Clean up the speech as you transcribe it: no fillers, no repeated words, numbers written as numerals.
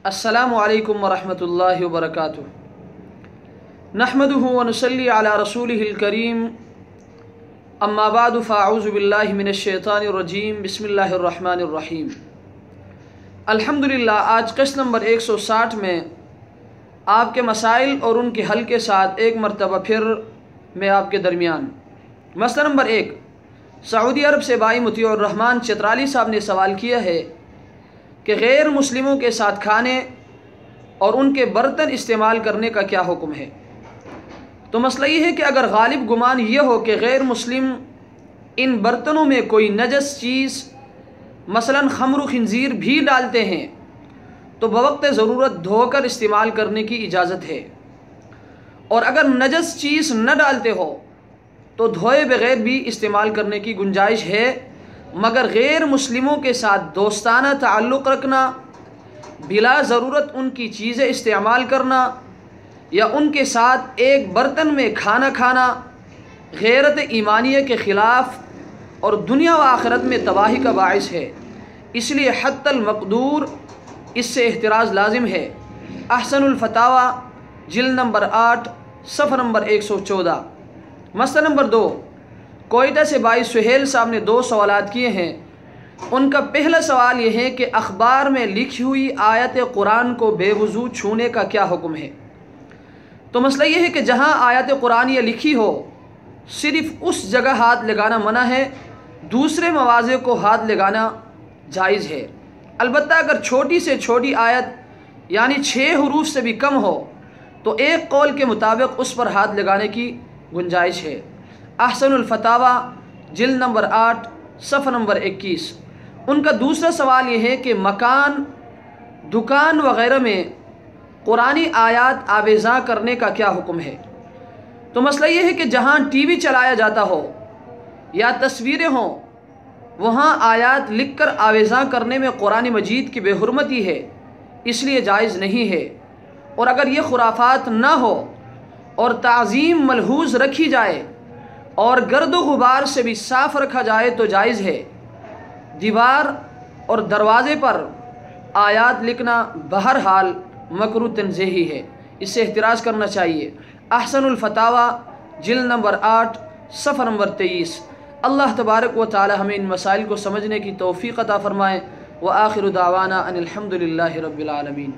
अस्सलामु अलैकुम वरहमतुल्लाहि वबरकातुह। नहमदुहु व नुसल्ली अला रसूलिहिल करीम, अम्मा बादु फ़अऊज़ु बिल्लाहि मिनश शैतानिर रजीम, बिस्मिल्लाहिर रहमानिर रहीम। अल्हम्दुलिल्लाह, आज कश नंबर 160 में आपके मसाइल और उनके हल के साथ एक मरतबा फिर मैं आपके दरमियान। मसला नंबर 1, सऊदी अरब से भाई मुतीउर रहमान चित्राली साहब ने सवाल किया है कि गैर मुस्लिमों के साथ खाने और उनके बर्तन इस्तेमाल करने का क्या हुक्म है। तो मसला ये है कि अगर गालिब गुमान ये हो कि गैर मुस्लिम इन बर्तनों में कोई नजस चीज़ मसलन खम्र खिंजीर भी डालते हैं तो बवक्त ज़रूरत धोकर इस्तेमाल करने की इजाज़त है, और अगर नजस चीज़ न डालते हो तो धोए बगैर भी इस्तेमाल करने की गुंजाइश है, मगर गैर मुस्लिमों के साथ दोस्ताना ताल्लुक़ रखना, बिला ज़रूरत उनकी चीज़ें इस्तेमाल करना या उनके साथ एक बर्तन में खाना खाना गैरत ईमानिया के ख़िलाफ़ और दुनिया व आखिरत में तबाही का बाइस है। इसलिए हत्तल मक़दूर इससे एहतिराज़ लाजिम है। अहसनुल फतावा जिल्द नंबर 8 सफ़ा नंबर 114। मसला नंबर 2, कोयटा से भाई सुहेल साहब ने 2 सवालात किए हैं। उनका पहला सवाल यह है कि अखबार में लिखी हुई आयत कुरान को बेवुज़ू छूने का क्या हुक्म है। तो मसला यह है कि जहाँ आयत कुरान ये लिखी हो सिर्फ़ उस जगह हाथ लगाना मना है, दूसरे मवाज़े को हाथ लगाना जायज़ है। अलबत्ता अगर छोटी से छोटी आयत यानी 6 हरूफ से भी कम हो तो एक कौल के मुताबिक उस पर हाथ लगाने की गुंजाइश है। अहसनुल फतावा जिल्द नंबर 8 सफ़ा नंबर 21। उनका दूसरा सवाल यह है कि मकान, दुकान वग़ैरह में कुरानी आयात आवेज़ा करने का क्या हुक्म है। तो मसला यह है कि जहाँ टीवी चलाया जाता हो या तस्वीरें हों वहाँ आयात लिख कर आवेज़ा करने में कुरान मजीद की बेहुरमती है, इसलिए जायज़ नहीं है। और अगर ये खुराफात ना हो और ताज़ीम मलहूज़ रखी जाए और गर्द गुबार से भी साफ़ रखा जाए तो जायज़ है। दीवार और दरवाज़े पर आयात लिखना बहरहाल मकरूह तंज़ीही है, इससे एहतिराज़ करना चाहिए। अहसनुल फतावा जिल्द नंबर 8 सफ़ा नंबर 23। अल्लाह तबारक व तआला हमें इन मसाइल को समझने की तौफ़ीक़ अता फ़रमाए। व आखिरु दावाना अनिल हम्दुलिल्लाहि रब्बिल आलमीन।